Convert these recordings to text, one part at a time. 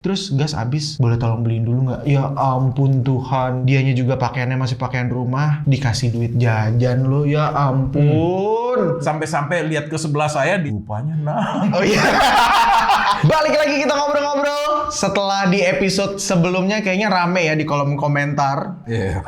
Terus gas habis, boleh tolong beliin dulu nggak? Ya ampun Tuhan, dianya juga pakaiannya masih pakaian rumah, dikasih duit jajan lo, ya ampun. Sampai-sampai lihat ke sebelah saya, rupanya nah. Oh iya. Balik lagi kita ngobrol-ngobrol. Setelah di episode sebelumnya kayaknya rame ya di kolom komentar. Iya.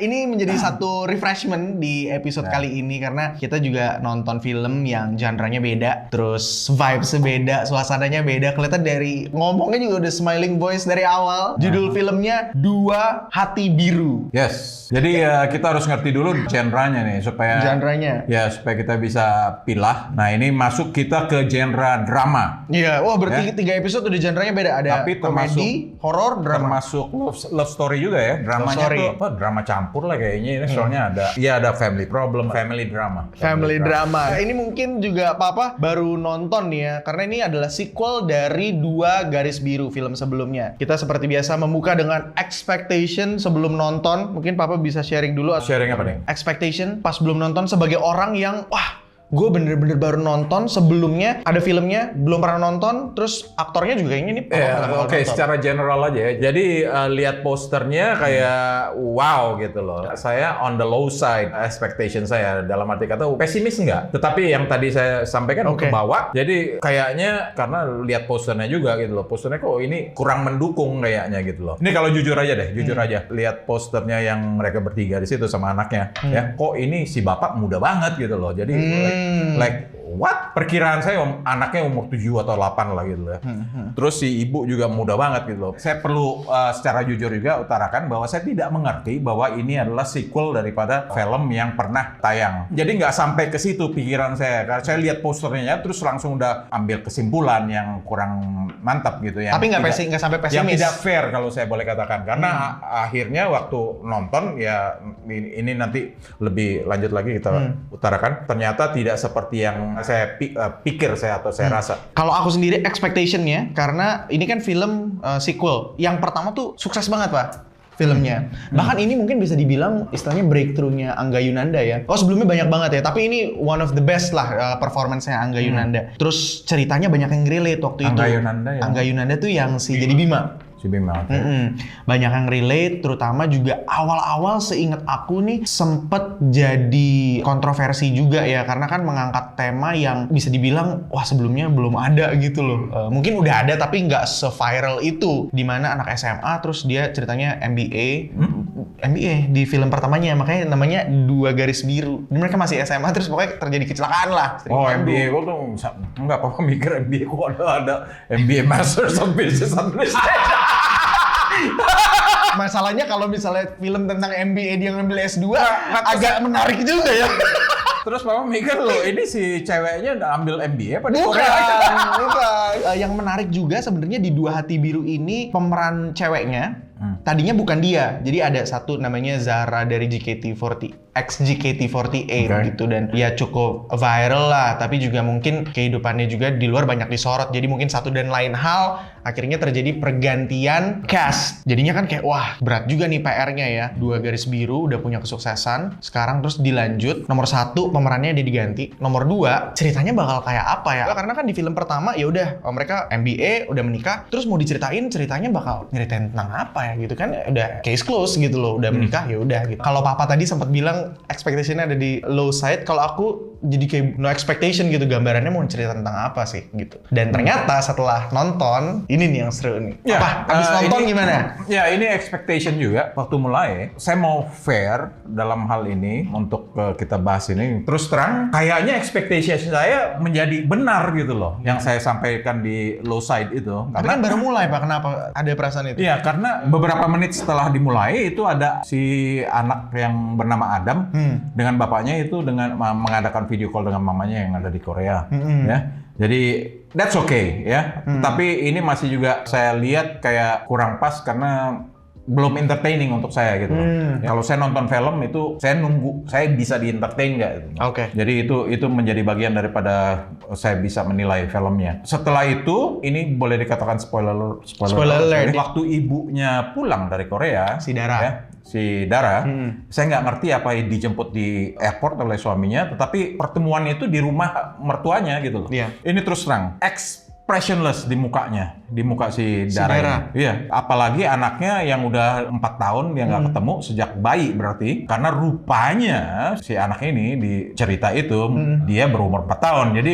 Ini menjadi satu refreshment di episode kali ini karena kita juga nonton film yang genre-nya beda, terus vibes-nya beda, suasananya beda. Kelihatan dari ngomongnya juga udah smiling voice dari awal. Judul filmnya Dua Hati Biru. Yes. Jadi kita harus ngerti dulu genre-nya nih supaya supaya kita bisa pilah. Nah, ini masuk kita ke genre drama. Iya, wah berarti 3 episode udah genre-nya beda. Ada tapi komedi, horor, drama. Termasuk love story juga ya. Dramanya tuh apa? Drama campur lah kayaknya ini. Soalnya ada family problem, family drama. Family drama. Ini mungkin juga Papa baru nonton nih ya, karena ini adalah sequel dari Dua Garis Biru, film sebelumnya. Kita seperti biasa membuka dengan expectation sebelum nonton. Mungkin Papa bisa sharing dulu. Sharing apa nih? Expectation pas belum nonton sebagai orang yang gue bener-bener baru nonton, sebelumnya ada filmnya, belum pernah nonton, terus aktornya juga ini Oke, secara general aja ya. Jadi lihat posternya kayak wow gitu loh. Saya on the low side expectation saya, dalam arti kata pesimis enggak. Tetapi yang tadi saya sampaikan ke bawah, jadi kayaknya karena lihat posternya juga gitu loh. Posternya kok ini kurang mendukung kayaknya gitu loh. Ini kalau jujur aja deh, jujur aja. Lihat posternya yang mereka bertiga di situ sama anaknya, ya. Kok ini si bapak muda banget gitu loh. Jadi like what? Perkiraan saya anaknya umur 7 atau 8 lah gitu ya. Terus si ibu juga muda banget gitu loh. Saya perlu secara jujur juga utarakan bahwa saya tidak mengerti bahwa ini adalah sequel daripada film yang pernah tayang. Jadi nggak sampai ke situ pikiran saya. Karena saya lihat posternya terus langsung udah ambil kesimpulan yang kurang mantap gitu ya. Tapi nggak sampai pesimis. Yang tidak fair kalau saya boleh katakan. Karena akhirnya waktu nonton ya ini nanti lebih lanjut lagi kita utarakan. Ternyata tidak seperti yang saya pikir atau saya rasa. Kalau aku sendiri expectation-nya, karena ini kan film sequel. Yang pertama tuh sukses banget Pak filmnya. Bahkan ini mungkin bisa dibilang istilahnya breakthrough-nya Angga Yunanda ya. Sebelumnya banyak banget ya, tapi ini one of the best lah performance-nya Angga Yunanda. Terus ceritanya banyak yang relate waktu itu. Angga Yunanda tuh yang si jadi Bima. Banyak yang relate, terutama juga awal-awal seingat aku nih sempet jadi kontroversi juga ya, karena kan mengangkat tema yang bisa dibilang wah sebelumnya belum ada gitu loh. Mungkin udah ada tapi nggak se-viral itu, dimana anak SMA terus dia ceritanya MBA di film pertamanya, makanya namanya Dua Garis Biru. Mereka masih SMA terus pokoknya terjadi kecelakaan lah. MBA kok tuh nggak apa-apa mikir MBA kok ada MBA Masters of Business Administration. Masalahnya kalau misalnya film tentang MBA dia ngambil S2 agak menarik juga ya. Terus Papa mikir loh, ini si ceweknya ambil MBA apa? Bukan. Yang menarik juga sebenarnya di Dua Hati Biru ini pemeran ceweknya tadinya bukan dia. Jadi ada satu namanya Zara dari JKT48 gitu, dan ya cukup viral lah, tapi juga mungkin kehidupannya juga di luar banyak disorot. Jadi mungkin satu dan lain hal akhirnya terjadi pergantian cast. Jadinya kan kayak wah berat juga nih PR-nya ya. Dua Garis Biru udah punya kesuksesan, sekarang terus dilanjut. Nomor 1 pemerannya dia diganti. Nomor 2 ceritanya bakal kayak apa ya? Karena kan di film pertama ya udah mereka MBA udah menikah, terus mau diceritain ceritanya bakal nyeritain tentang apa ya gitu kan, udah case close gitu loh, udah menikah ya udah gitu. Kalau Papa tadi sempat bilang expectation-nya ada di low side, kalau aku jadi kayak no expectation gitu, gambarannya mau cerita tentang apa sih gitu. Dan ternyata setelah nonton, ini nih yang seru nih. Ya, Habis nonton gimana? Ya ini expectation juga. Waktu mulai, saya mau fair dalam hal ini untuk kita bahas ini. Terus terang, kayaknya expectation saya menjadi benar gitu loh. Yang saya sampaikan di low side itu. Tapi kan baru mulai Pak, kenapa ada perasaan itu? Iya, karena beberapa menit setelah dimulai itu ada si anak yang bernama Adam dengan bapaknya itu dengan mengadakan video call dengan mamanya yang ada di Korea, ya. Jadi that's okay ya. Tapi ini masih juga saya lihat kayak kurang pas karena belum entertaining untuk saya gitu. Kalau saya nonton film itu saya nunggu saya bisa di-entertain nggak. Jadi itu menjadi bagian daripada saya bisa menilai filmnya. Setelah itu ini boleh dikatakan spoiler alert. Waktu ibunya pulang dari Korea, si Dara, saya nggak ngerti apa dijemput di airport oleh suaminya, tetapi pertemuan itu di rumah mertuanya gitu loh. Ini terus terang expressionless di mukanya. di muka si Si Dara Dara. ini. Iya, apalagi anaknya yang udah 4 tahun dia nggak ketemu sejak bayi berarti. Karena rupanya si anak ini di cerita itu dia berumur 4 tahun. Jadi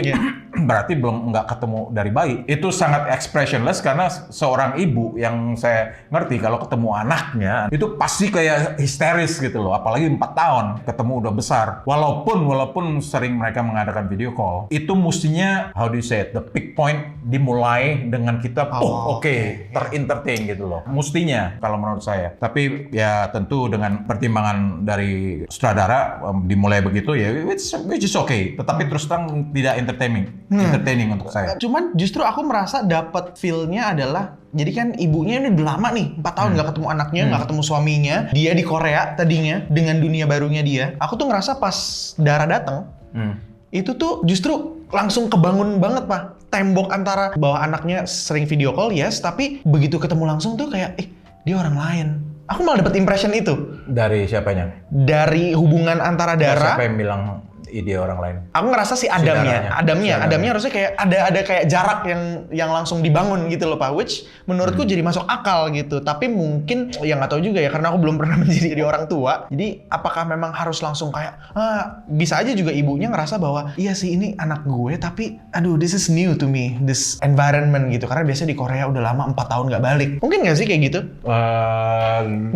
berarti belum nggak ketemu dari bayi. Itu sangat expressionless karena seorang ibu yang saya ngerti kalau ketemu anaknya itu pasti kayak histeris gitu loh. Apalagi 4 tahun ketemu udah besar. Walaupun sering mereka mengadakan video call, itu mestinya how do you say it, the peak point dimulai dengan kita ter-entertain gitu loh. Mestinya kalau menurut saya. Tapi ya tentu dengan pertimbangan dari sutradara dimulai begitu ya which is okay. Tetapi terus terang tidak entertaining untuk saya. Cuman justru aku merasa dapat feel-nya adalah jadi kan ibunya ini udah lama nih, 4 tahun nggak ketemu anaknya, nggak ketemu suaminya. Dia di Korea tadinya dengan dunia barunya dia. Aku tuh ngerasa pas Dara datang, itu tuh justru langsung kebangun banget Pak. Tembok antara bahwa anaknya sering video call, yes, tapi begitu ketemu langsung tuh kayak, dia orang lain. Aku malah dapet impression itu. Dari siapanya? Dari hubungan antara Dara. Siapa yang bilang ide orang lain? Aku ngerasa si Adamnya harusnya kayak ada kayak jarak yang langsung dibangun gitu loh Pak, which menurutku jadi masuk akal gitu. Tapi mungkin ya nggak tahu juga ya karena aku belum pernah menjadi orang tua. Jadi apakah memang harus langsung kayak bisa aja juga ibunya ngerasa bahwa iya sih ini anak gue tapi aduh this is new to me, this environment gitu. Karena biasanya di Korea udah lama 4 tahun nggak balik. Mungkin nggak sih kayak gitu?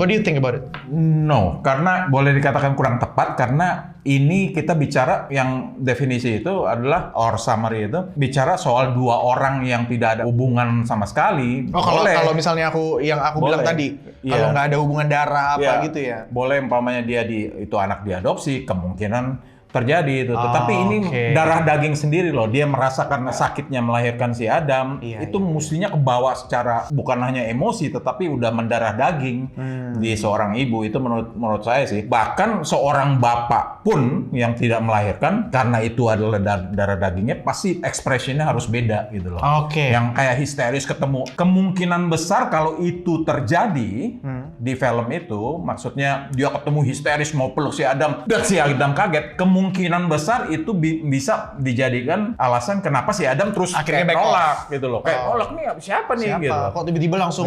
What do you think about it? No, karena boleh dikatakan kurang tepat karena ini kita bicara yang definisi itu adalah or summary itu bicara soal 2 orang yang tidak ada hubungan sama sekali. Oh kalau misalnya aku bilang tadi kalau nggak ada hubungan darah apa gitu ya. Boleh umpamanya dia itu anak diadopsi kemungkinan terjadi itu. Tetapi ini darah daging sendiri loh. Dia merasakan sakitnya melahirkan si Adam. Itu mestinya kebawa secara bukan hanya emosi tetapi udah mendarah daging di seorang ibu. Itu menurut saya sih. Bahkan seorang bapak pun yang tidak melahirkan karena itu adalah darah dagingnya pasti ekspresinya harus beda gitu loh. Yang kayak histeris ketemu. Kemungkinan besar kalau itu terjadi di film itu maksudnya dia ketemu histeris mau peluk si Adam dan si Adam kaget. Kemungkinan besar itu bisa dijadikan alasan kenapa si Adam terus akhirnya nolak gitu loh. Kayak nolak nih siapa nih gitu. Kok tiba-tiba langsung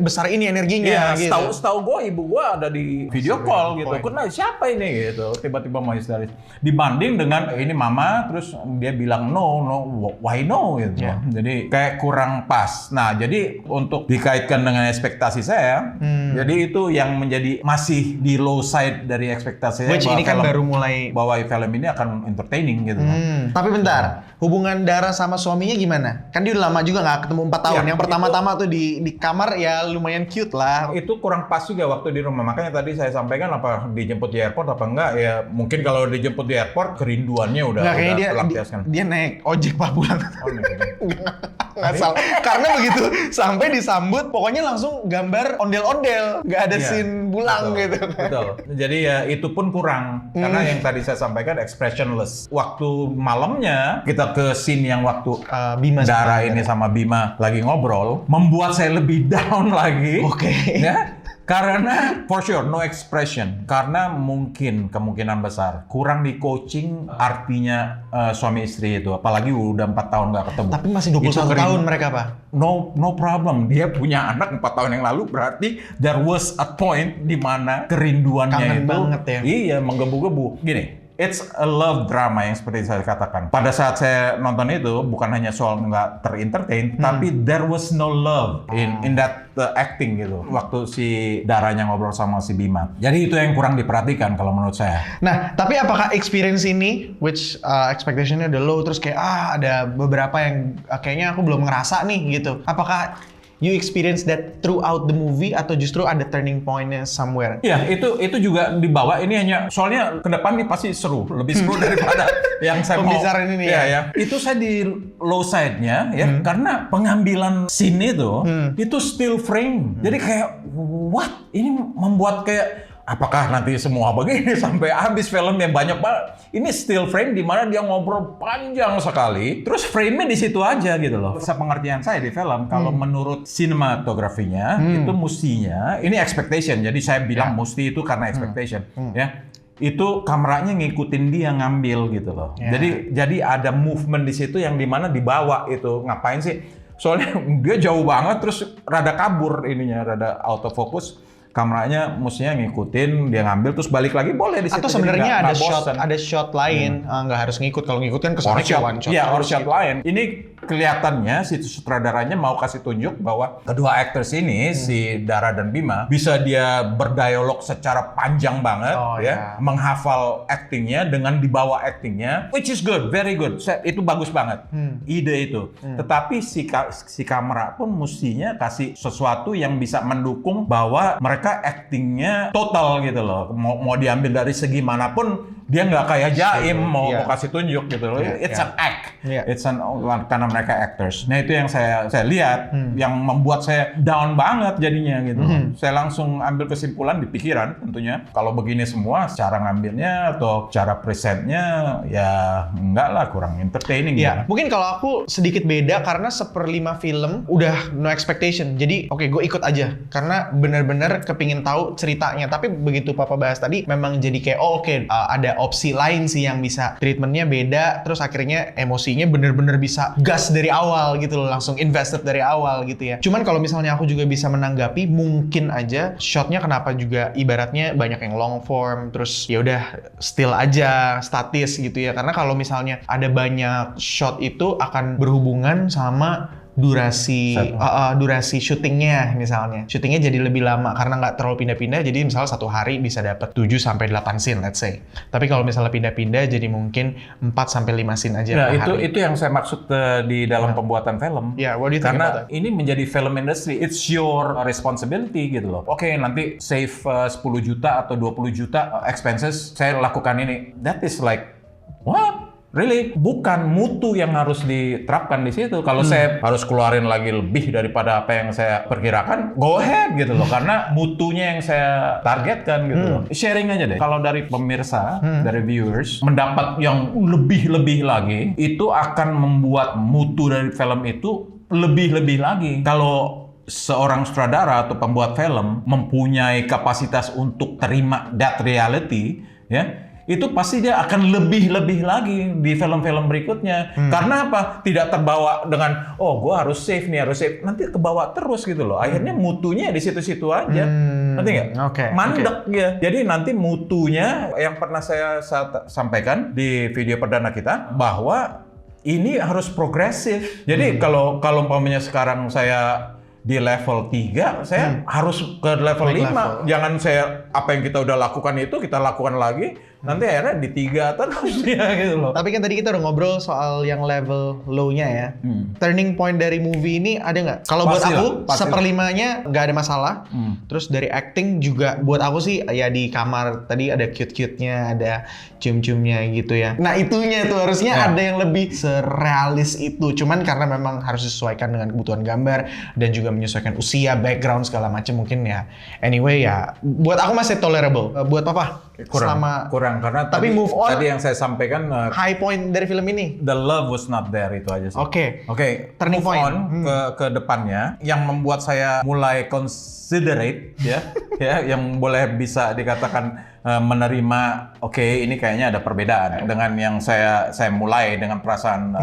besar ini energinya gitu. Setahu gue ibu gue ada di video call gitu. Kenapa siapa ini gitu. Tiba-tiba mau histeris. Dibanding dengan ini mama terus dia bilang no why no gitu. Jadi kayak kurang pas. Nah, jadi untuk dikaitkan dengan ekspektasi saya, jadi itu yang menjadi masih di low side dari ekspektasi saya. Which ini kan baru mulai bahwa film ini akan entertaining gitu. Tapi bentar, hubungan Dara sama suaminya gimana? Kan dia udah lama juga nggak ketemu 4 tahun. Yang pertama-tama tuh di kamar ya lumayan cute lah. Itu kurang pas juga waktu di rumah. Makanya tadi saya sampaikan apa dijemput di airport apa enggak ya. Mungkin kalau dijemput di airport kerinduannya udah terlampiaskan. Dia naik ojek Pak pulang. Nggak salah. Karena begitu sampai disambut pokoknya langsung gambar ondel-ondel. Nggak ada scene pulang gitu. Betul. Jadi ya itu pun kurang. Karena yang tadi saya sampaikan expressionless. Waktu malamnya kita ke scene yang waktu Bima Dara ini sama Bima lagi ngobrol, membuat saya lebih down lagi. Ya, karena for sure no expression. Karena kemungkinan besar kurang di coaching artinya suami istri itu. Apalagi udah 4 tahun nggak ketemu. Tapi masih 21 tahun mereka Pak. No problem. Dia punya anak 4 tahun yang lalu berarti there was a point di mana kerinduannya kangen itu banget ya. Iya, menggebu-gebu. Gini, it's a love drama yang seperti saya katakan. Pada saat saya nonton itu bukan hanya soal nggak ter-entertain, tapi there was no love in that acting gitu. Waktu si Daranya ngobrol sama si Bima. Jadi itu yang kurang diperhatikan kalau menurut saya. Nah, tapi apakah experience ini, which expectation-nya udah low, terus kayak ada beberapa yang kayaknya aku belum ngerasa nih gitu. Apakah you experience that throughout the movie atau justru ada turning point-nya somewhere? Iya, itu juga dibawa. Ini hanya soalnya ke depan nih pasti seru, lebih seru daripada yang saya mau. Pembicaraan ini ya. Itu saya di low side-nya ya, karena pengambilan scene itu still frame. Jadi kayak what? Ini membuat kayak apakah nanti semua begini sampai habis filmnya banyak banget. Ini still frame di mana dia ngobrol panjang sekali. Terus frame-nya di situ aja gitu loh. Sepengertian saya di film, kalau menurut sinematografinya itu mestinya ini expectation. Jadi saya bilang mesti itu karena expectation, ya. Itu kameranya ngikutin dia ngambil gitu loh. Jadi ada movement di situ yang dimana dibawa itu. Ngapain sih? Soalnya dia jauh banget, terus rada kabur ininya, rada autofocus. Kameranya mestinya ngikutin, dia ngambil terus balik lagi boleh di situ. Atau sebenarnya Jadi nggak bosen. ada shot lain, nggak harus ngikut. Kalau ngikut kan kesannya kayak one shot. Iya, or terus shot gitu. lain. Ini kelihatannya si sutradaranya mau kasih tunjuk bahwa kedua actors ini, si Dara dan Bima, bisa dia berdialog secara panjang banget, Oh, ya, ya. menghafal actingnya dengan dibawa actingnya, which is good, very good. Itu bagus banget, ide itu. Tetapi si kamera pun mestinya kasih sesuatu yang bisa mendukung bahwa mereka actingnya total gitu loh. Mau diambil dari segi manapun, dia nggak kayak Jaim mau kasih tunjuk gitu loh. It's an act. It's karena mereka actors. Nah itu yang saya lihat, yang membuat saya down banget jadinya gitu. Saya langsung ambil kesimpulan di pikiran tentunya. Kalau begini semua, cara ngambilnya atau cara presentnya ya enggak lah, kurang entertaining. Iya, mungkin kalau aku sedikit beda karena 1/5 film udah no expectation. Jadi oke, gue ikut aja karena bener-bener kepingin tahu ceritanya. Tapi begitu Papa bahas tadi, memang jadi kayak ada opsi lain sih yang bisa treatmentnya beda. Terus akhirnya emosinya bener-bener bisa gas dari awal gitu loh, langsung invested dari awal gitu ya. Cuman kalau misalnya aku juga bisa menanggapi, mungkin aja shotnya kenapa juga ibaratnya banyak yang long form, terus ya udah still aja, statis gitu ya. Karena kalau misalnya ada banyak shot itu akan berhubungan sama durasi syutingnya misalnya. Syutingnya jadi lebih lama karena nggak terlalu pindah-pindah, jadi misalnya satu hari bisa dapat 7-8 scene let's say. Tapi kalau misalnya pindah-pindah jadi mungkin 4-5 scene aja Nah, per hari. itu yang saya maksud di dalam pembuatan film. Yeah, what do you think Karena about that? ini menjadi film industry, it's your responsibility gitu loh. Oke, nanti save 10 juta atau 20 juta expenses, saya lakukan ini. That is like, what? Really? Bukan mutu yang harus diterapkan di situ. Kalau saya harus keluarin lagi lebih daripada apa yang saya perkirakan, go ahead gitu loh. Karena mutunya yang saya targetkan gitu loh. Sharing aja deh. Kalau dari pemirsa, dari viewers, mendapat yang lebih-lebih lagi, itu akan membuat mutu dari film itu lebih-lebih lagi. Kalau seorang sutradara atau pembuat film mempunyai kapasitas untuk terima that reality, ya, itu pasti dia akan lebih-lebih lagi di film-film berikutnya. Karena apa? Tidak terbawa dengan, oh gue harus save nih, harus save. Nanti kebawa terus gitu loh. Akhirnya mutunya di situ-situ aja. Nanti nggak? Oke, Mandek ya. Jadi nanti mutunya yang pernah saya sampaikan di video perdana kita, bahwa ini harus progresif. Jadi kalau umpamanya sekarang saya di level 3, saya harus ke level 5. Jangan saya, apa yang kita udah lakukan itu, kita lakukan lagi, nanti akhirnya di 3 terus ya gitu loh. Tapi kan tadi kita udah ngobrol soal yang level low-nya ya. Turning point dari movie ini ada nggak? Kalau buat aku, Pastilah. 1/5-nya nggak ada masalah. Terus dari acting juga buat aku sih, ya di kamar tadi ada cute-cute-nya, ada cium-ciumnya gitu ya. Nah itunya tuh harusnya ada yang lebih serealis itu. Cuman karena memang harus disesuaikan dengan kebutuhan gambar dan juga menyesuaikan usia, background segala macam mungkin ya. Anyway ya, buat aku masih tolerable. Buat Papa? Kurang karena Tapi move on. tadi yang saya sampaikan, High point dari film ini? the love was not there, itu aja sih. Oke, Turning move point. on ke depannya, yang membuat saya mulai considerate ya, ya, yang boleh bisa dikatakan menerima, oke, ini kayaknya ada perbedaan dengan yang saya mulai dengan perasaan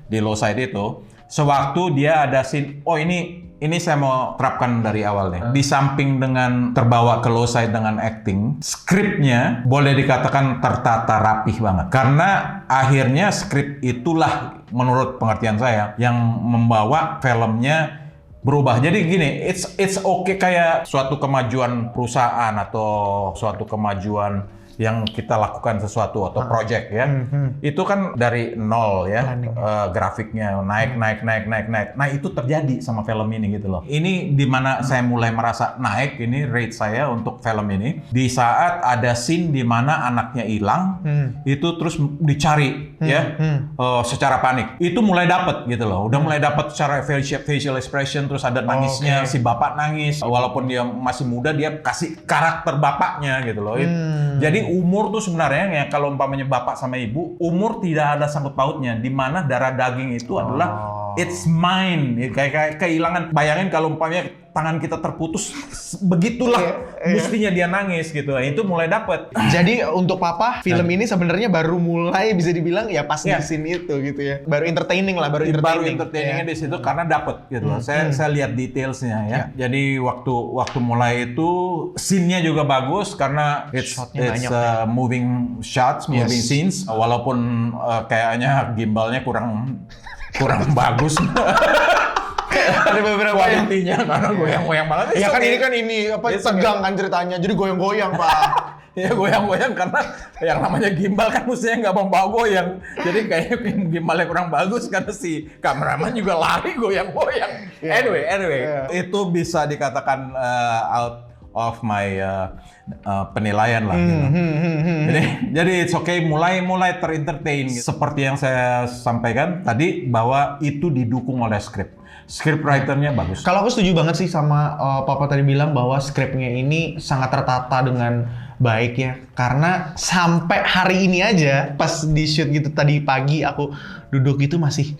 di low side itu. Sewaktu dia ada scene, oh ini saya mau terapkan dari awal nih. Di samping dengan terbawa ke low side dengan acting, skripnya boleh dikatakan tertata rapih banget. Karena akhirnya skrip itulah menurut pengertian saya yang membawa filmnya berubah. Jadi gini, it's okay, kayak suatu kemajuan perusahaan atau suatu kemajuan yang kita lakukan sesuatu atau project ya, itu kan dari nol ya, grafiknya naik. Nah itu terjadi sama film ini gitu loh. Ini dimana saya mulai merasa naik ini rate saya untuk film ini di saat ada scene dimana anaknya hilang, itu terus dicari ya, secara panik. Itu mulai dapet gitu loh, udah mulai dapet secara facial expression, terus ada nangisnya, si bapak nangis, walaupun dia masih muda dia kasih karakter bapaknya gitu loh. Jadi umur tuh sebenarnya ya, kalau umpamanya bapak sama ibu, umur tidak ada sangkut pautnya, di mana darah daging itu adalah It's mine. Kayak kehilangan. Bayangin kalau umpamanya tangan kita terputus, begitulah mestinya dia nangis gitu. Itu mulai dapet. Jadi untuk Papa, film ini sebenarnya baru mulai bisa dibilang ya pas di scene itu gitu ya. Baru entertaining lah, baru entertainingnya di situ karena dapet gitu loh. Saya lihat detailsnya ya. Jadi waktu mulai itu scene-nya juga bagus karena it's moving shots, moving scenes. Walaupun kayaknya gimbalnya kurang bagus. Ada beberapa kualitinya karena goyang-goyang banget. Ya kan ini tegang kan ceritanya, jadi goyang-goyang Pak. Ya goyang-goyang karena yang namanya gimbal kan mestinya nggak mau bawa goyang. Jadi kayaknya gimbalnya kurang bagus karena si kameraman juga lari goyang-goyang. Anyway, itu bisa dikatakan out of my penilaian lah. Gitu. Jadi it's okay, mulai terentertain. Seperti yang saya sampaikan tadi bahwa itu didukung oleh script writer-nya bagus. Kalau aku setuju banget sih sama Papa tadi bilang bahwa skripnya ini sangat tertata dengan baik ya. Karena sampai hari ini aja pas di shoot gitu tadi pagi aku duduk itu masih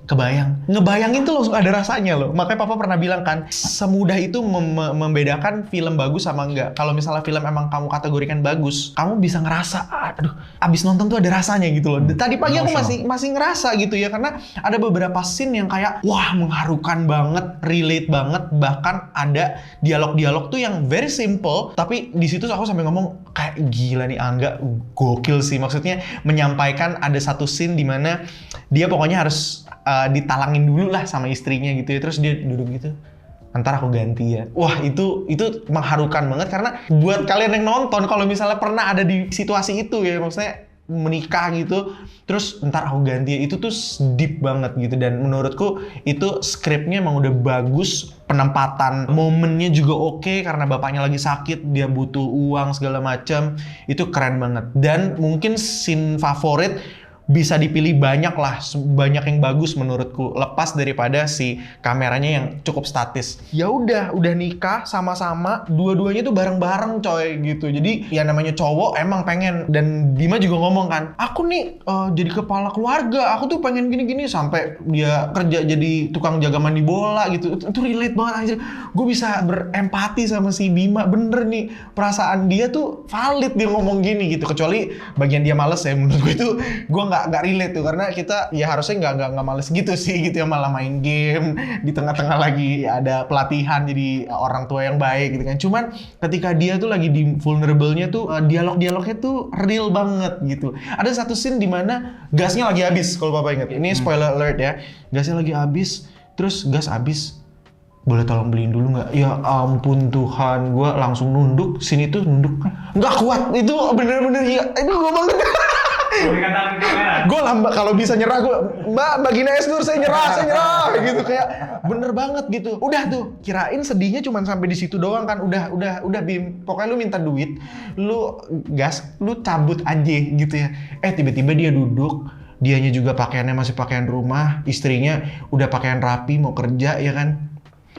ngebayangin tuh langsung ada rasanya loh. Makanya Papa pernah bilang kan, semudah itu membedakan film bagus sama enggak. Kalau misalnya film emang kamu kategorikan bagus, kamu bisa ngerasa, aduh, abis nonton tuh ada rasanya gitu loh. Tadi pagi aku masih ngerasa gitu ya, karena ada beberapa scene yang kayak, wah mengharukan banget, relate banget, bahkan ada dialog-dialog tuh yang very simple, tapi di situ aku sampai ngomong kayak gila nih Angga, gokil sih. Maksudnya menyampaikan ada satu scene di mana dia pokoknya harus ditalangin dulu lah sama istrinya gitu ya, terus dia duduk gitu, ntar aku ganti ya. Wah itu mengharukan banget, karena buat kalian yang nonton kalau misalnya pernah ada di situasi itu ya, maksudnya menikah gitu, terus ntar aku ganti ya, itu tuh deep banget gitu. Dan menurutku itu skripnya emang udah bagus, penempatan momennya juga oke, karena bapaknya lagi sakit, dia butuh uang segala macam, itu keren banget. Dan mungkin scene favorit bisa dipilih banyak yang bagus menurutku, lepas daripada si kameranya yang cukup statis. Ya udah nikah sama-sama, dua-duanya tuh bareng-bareng coy gitu. Jadi ya namanya cowok emang pengen, dan Bima juga ngomong kan, aku nih jadi kepala keluarga, aku tuh pengen gini-gini, sampai dia kerja jadi tukang jaga mandi bola gitu. Itu relate banget aja. Gue bisa berempati sama si Bima, bener nih perasaan dia tuh valid, dia ngomong gini gitu. Kecuali bagian dia males ya, menurut gue itu gue nggak relate tuh, karena kita ya harusnya nggak males gitu sih gitu ya, malah main game di tengah-tengah lagi ada pelatihan jadi orang tua yang baik gitu kan. Cuman ketika dia tuh lagi di vulnerable-nya tuh dialog-dialognya tuh real banget gitu. Ada satu scene di mana gasnya lagi habis, kalau Papa ingat. Ini spoiler alert ya. Gasnya lagi habis, terus gas habis. Boleh tolong beliin dulu nggak? Ya ampun Tuhan, gue langsung nunduk. Sini tuh nunduk, nggak kuat. Itu bener-bener ya. Ini gue banget. Gue lambat kalau bisa nyerah, gue Mbak Gina Esnur saya nyerah gitu, kayak bener banget gitu. Udah tuh kirain sedihnya cuma sampai di situ doang kan, udah Bim, pokoknya lu minta duit, lu gas, lu cabut aja gitu ya. Tiba-tiba dia duduk, dianya juga pakaiannya masih pakaian rumah, istrinya udah pakaian rapi mau kerja ya kan,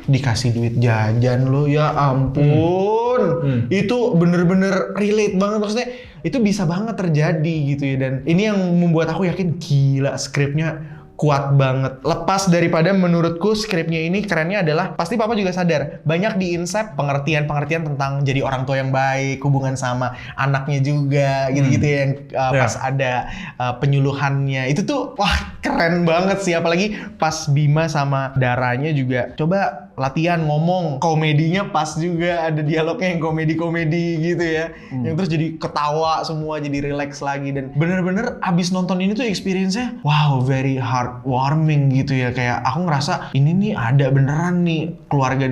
dikasih duit jajan lo, ya ampun. Itu bener-bener relate banget, maksudnya itu bisa banget terjadi gitu ya. Dan ini yang membuat aku yakin gila skripnya kuat banget. Lepas daripada menurutku skripnya ini kerennya adalah, pasti Papa juga sadar banyak di insight pengertian tentang jadi orang tua yang baik, hubungan sama anaknya juga gitu-gitu yang pas ada penyuluhannya. Itu tuh wah keren banget sih, apalagi pas Bima sama Daranya juga coba latihan ngomong, komedinya pas juga, ada dialognya yang komedi-komedi gitu ya, yang terus jadi ketawa semua, jadi relax lagi. Dan bener-bener abis nonton ini tuh experience-nya wow, very heartwarming gitu ya. Kayak aku ngerasa ini nih ada beneran nih keluarga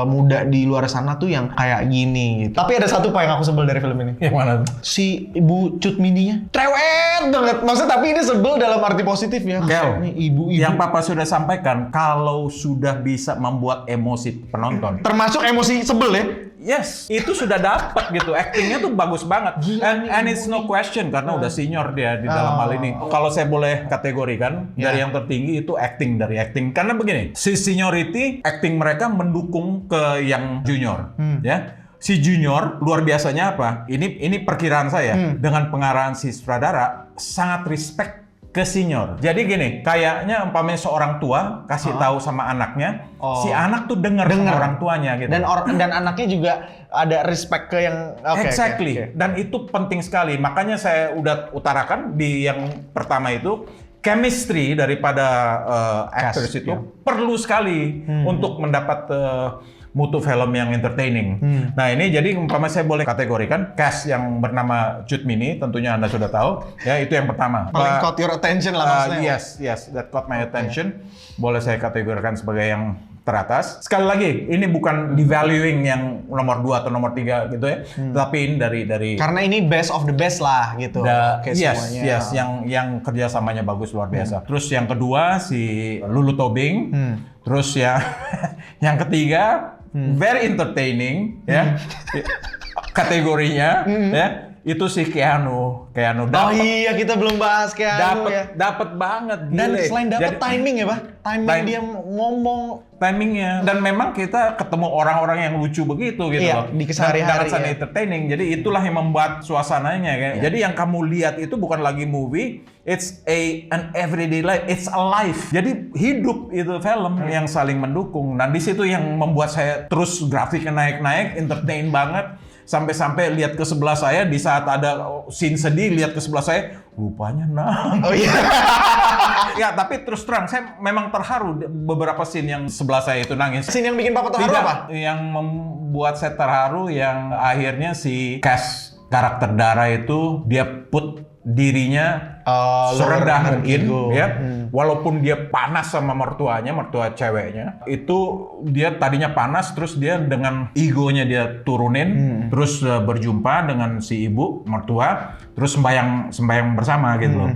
muda di luar sana tuh yang kayak gini gitu. Tapi ada satu yang aku sebel dari film ini. Yang mana? Si Ibu Cut Mindinya cerewet banget. Maksudnya tapi ini sebel dalam arti positif ya. Kel, ibu-ibu yang Papa sudah sampaikan, kalau sudah bisa membuat emosi penonton, termasuk emosi sebel ya. Yes, itu sudah dapat gitu. Actingnya tuh bagus banget. And it's no question karena udah senior dia di dalam hal ini. Kalau saya boleh kategorikan dari yang tertinggi itu acting. Karena begini, si seniority acting mereka mendukung ke yang junior, ya. Si junior luar biasanya apa? Ini perkiraan saya dengan pengarahan si sutradara sangat respect ke senior. Jadi gini, kayaknya umpamanya seorang tua kasih tahu sama anaknya, si anak tuh dengar sama orang tuanya gitu. Dan anaknya juga ada respect ke yang Exactly. Dan itu penting sekali. Makanya saya udah utarakan di yang pertama itu, chemistry daripada actors itu perlu sekali untuk mendapat mutu film yang entertaining. Nah ini jadi umpama saya boleh kategorikan cast yang bernama Jude Mini, tentunya Anda sudah tahu, ya itu yang pertama. Paling caught your attention lah maksudnya. Yes, that caught my attention. Boleh saya kategorikan sebagai yang teratas. Sekali lagi, ini bukan devaluing yang nomor 2 atau nomor 3 gitu ya, tapi ini dari karena ini best of the best lah gitu. Yes, yang kerjasamanya bagus luar biasa. Terus yang kedua si Lulu Tobing, terus yang ketiga very entertaining ya kategorinya ya. Itu si Keanu Oh iya, kita belum bahas Keanu ya. Dapat banget. Dan gile. selain dapat timing ya, Pak. Timing dia ngomong. Timingnya. Dan memang kita ketemu orang-orang yang lucu begitu gitu iya, loh. Di kesehari-hari. Dan entertaining. Jadi itulah yang membuat suasananya kan. Iya. Jadi yang kamu lihat itu bukan lagi movie, it's an everyday life. It's a life. Jadi hidup itu film yang saling mendukung. Dan di situ yang membuat saya terus grafiknya naik-naik, entertain banget. Sampai-sampai lihat ke sebelah saya di saat ada scene sedih, lihat ke sebelah saya, rupanya nang. Oh iya. Ya, tapi terus terang saya memang terharu beberapa scene yang sebelah saya itu nangis. Scene yang bikin Papa terharu apa? Yang membuat saya terharu yang akhirnya si cast karakter Dara itu dia put dirinya serendah mungkin ya. Walaupun dia panas sama mertua ceweknya, itu dia tadinya panas terus dia dengan egonya dia turunin, terus berjumpa dengan si ibu mertua, terus sembayang bersama gitu loh.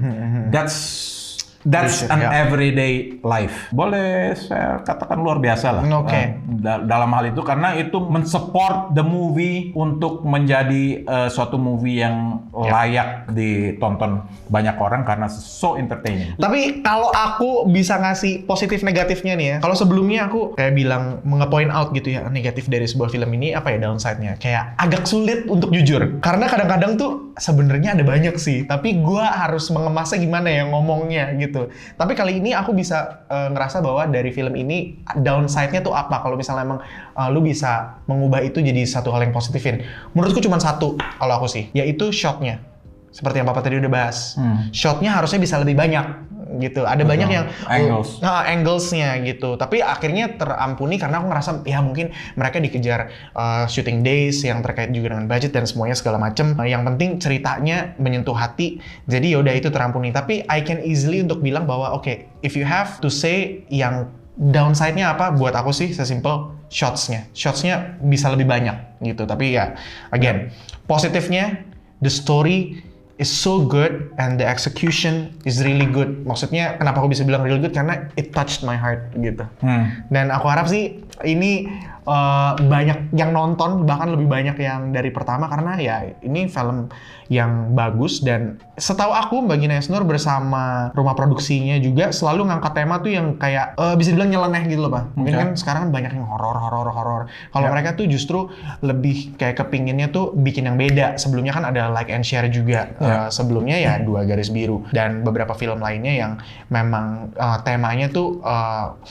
That's an everyday life. Boleh saya katakan luar biasa lah. Dalam hal itu karena itu mensupport the movie untuk menjadi suatu movie yang layak ditonton banyak orang karena so entertaining. Tapi kalau aku bisa ngasih positif negatifnya nih ya. Kalau sebelumnya aku kayak bilang nge-point out gitu ya, negatif dari sebuah film ini apa ya downside-nya? Kayak agak sulit untuk jujur. Karena kadang-kadang tuh sebenarnya ada banyak sih, tapi gua harus mengemasnya gimana ya ngomongnya gitu. Tapi kali ini aku bisa ngerasa bahwa dari film ini downside-nya tuh apa? Kalau misalnya emang lu bisa mengubah itu jadi satu hal yang positifin. Menurutku cuma satu kalau aku sih, yaitu shot-nya. Seperti yang Papa tadi udah bahas. Shot-nya harusnya bisa lebih banyak gitu. Ada banyak yang anglesnya gitu. Tapi akhirnya terampuni karena aku ngerasa ya mungkin mereka dikejar shooting days yang terkait juga dengan budget dan semuanya segala macem. Yang penting ceritanya menyentuh hati. Jadi yaudah itu terampuni. Tapi I can easily untuk bilang bahwa oke, if you have to say yang downside-nya apa buat aku sih sesimpel shots-nya. Shots-nya bisa lebih banyak gitu. Tapi ya again, positifnya the story is so good and the execution is really good. Maksudnya kenapa aku bisa bilang really good karena it touched my heart gitu. Dan aku harap sih ini banyak yang nonton, bahkan lebih banyak yang dari pertama karena ya ini film yang bagus dan setahu aku Mbak Gina Esnur bersama rumah produksinya juga selalu ngangkat tema tuh yang kayak bisa dibilang nyeleneh gitu loh Pak. Mungkin kan sekarang kan banyak yang horor. Kalau mereka tuh justru lebih kayak kepinginnya tuh bikin yang beda. Sebelumnya kan ada Like and Share juga. Sebelumnya ya 2 Garis Biru dan beberapa film lainnya yang memang temanya tuh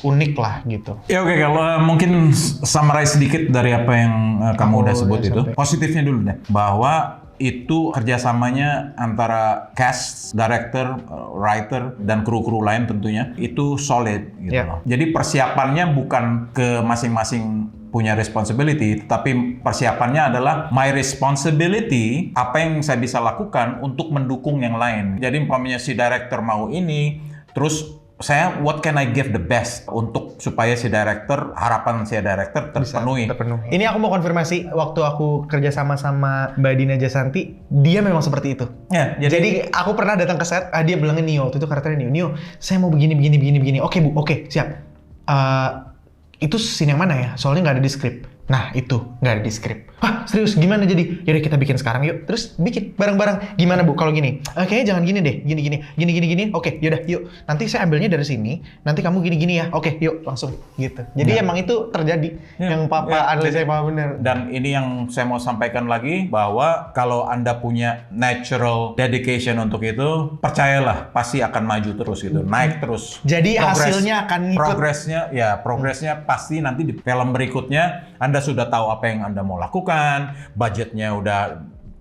unik lah gitu. Ya oke, kalau mungkin summarize sedikit dari apa yang kamu udah sebut itu. Positifnya dulu deh, bahwa itu kerjasamanya antara cast, director, writer, dan kru-kru lain tentunya itu solid gitu loh. Jadi persiapannya bukan ke masing-masing punya responsibility, tapi persiapannya adalah my responsibility, apa yang saya bisa lakukan untuk mendukung yang lain. Jadi umpamanya si director mau ini, terus saya what can I give the best untuk supaya si director, harapan si director terpenuhi. Ini aku mau konfirmasi, waktu aku kerja sama Mbak Dina Jasanti, dia memang seperti itu. Ya, jadi aku pernah datang ke set, dia bilangnya Nio, waktu itu karakternya Nio, saya mau begini. Oke Bu, oke siap. Itu scene yang mana ya? Soalnya nggak ada di skrip. Nah itu nggak ada di skrip. Hah serius gimana jadi? Yaudah kita bikin sekarang yuk. Terus bikin bareng-bareng. Gimana Bu kalau gini? Kayaknya jangan gini deh. Gini. Oke yaudah yuk. Nanti saya ambilnya dari sini. Nanti kamu gini ya. Oke yuk langsung gitu. Jadi emang itu terjadi yang Papa analisa Papa bener. Dan ini yang saya mau sampaikan lagi bahwa kalau Anda punya natural dedication untuk itu, percayalah pasti akan maju terus gitu, naik terus. Jadi hasilnya akan ngikut. Progresnya pasti nanti di film berikutnya Anda sudah tahu apa yang Anda mau lakukan, budgetnya udah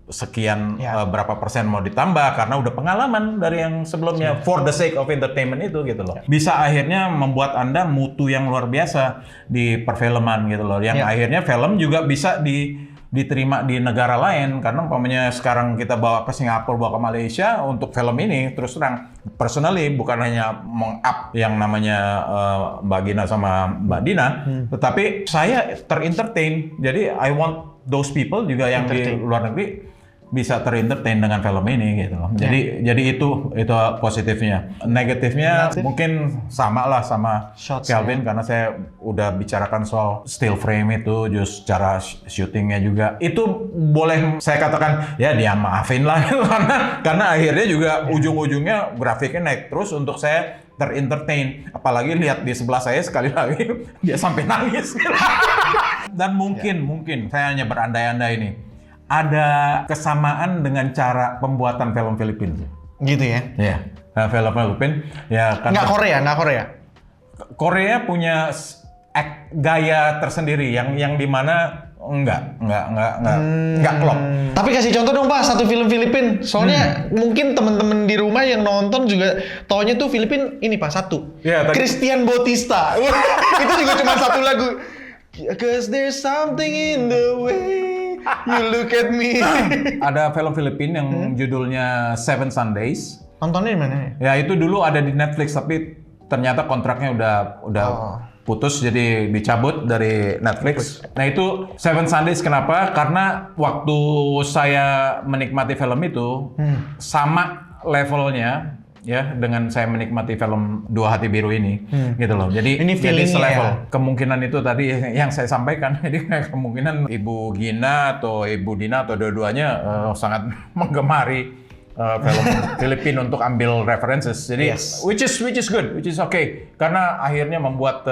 sekian berapa persen mau ditambah karena udah pengalaman dari yang sebelumnya for the sake of entertainment itu gitu loh. Bisa akhirnya membuat Anda mutu yang luar biasa di perfilman gitu loh. Yang akhirnya film juga bisa diterima di negara lain karena umpamanya sekarang kita bawa ke Singapura, bawa ke Malaysia untuk film ini terus terang personally bukan hanya meng-up yang namanya Mbak Gina sama Mbak Dina, tetapi saya ter-entertain. Jadi I want those people juga yang di luar negeri bisa ter-entertain dengan film ini gitu loh. Jadi itu positifnya. Negatifnya mungkin sama lah sama Shots, Kelvin karena saya udah bicarakan soal still frame itu, just cara syutingnya juga. Itu boleh saya katakan ya dia maafin lah gitu, karena akhirnya juga ujung-ujungnya grafiknya naik terus untuk saya ter-entertain. Apalagi lihat di sebelah saya sekali lagi dia sampai nangis. Dan mungkin saya hanya berandai-andai ini. Ada kesamaan dengan cara pembuatan film Filipina. Gitu ya? Iya, film Filipina. Ya, kan nggak Korea? Korea punya gaya tersendiri yang dimana enggak klop. Tapi kasih contoh dong Pak, satu film Filipin. Soalnya mungkin temen-temen di rumah yang nonton juga taunya tuh Filipin ini Pak, satu. Ya, Christian Bautista. Itu juga cuma satu lagu. 'Cause there's something in the way you look at me. Ada film Filipina yang judulnya Seven Sundays. Nontonnya di mana ya? Ya itu dulu ada di Netflix tapi ternyata kontraknya udah putus jadi dicabut dari Netflix. Nah itu Seven Sundays kenapa? Karena waktu saya menikmati film itu sama levelnya ya dengan saya menikmati film Dua Hati Biru ini gitu loh. Jadi ini selevel. Kemungkinan itu tadi yang saya sampaikan. Jadi kemungkinan Ibu Gina atau Ibu Dina atau dua-duanya sangat menggemari film Filipina untuk ambil references. Jadi which is good, which is okay karena akhirnya membuat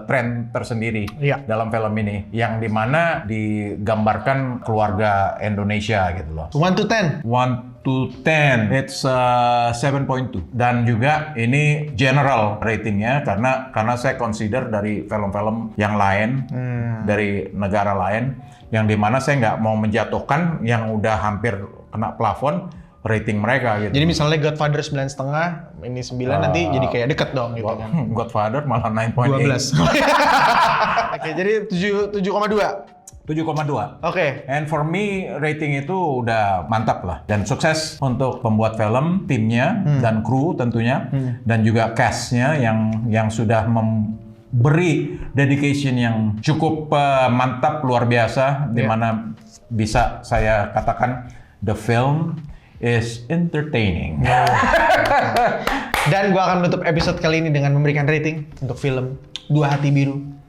tren tersendiri dalam film ini yang dimana digambarkan keluarga Indonesia gitu loh. 1 to 10. 1 to 10, it's 7.2 dan juga ini general ratingnya karena saya consider dari film-film yang lain dari negara lain yang dimana saya nggak mau menjatuhkan yang udah hampir kena plafon rating mereka gitu. Jadi misalnya Godfather 9,5, ini 9 nanti jadi kayak deket dong gitu kan. Godfather malah 9.8. 12. Oke, jadi 7,2. 7,2. Oke. And for me rating itu udah mantap lah dan sukses untuk pembuat film, timnya dan kru tentunya dan juga castnya yang sudah memberi dedication yang cukup mantap luar biasa di mana bisa saya katakan the film is entertaining. Dan gua akan menutup episode kali ini dengan memberikan rating untuk film Dua Hati Biru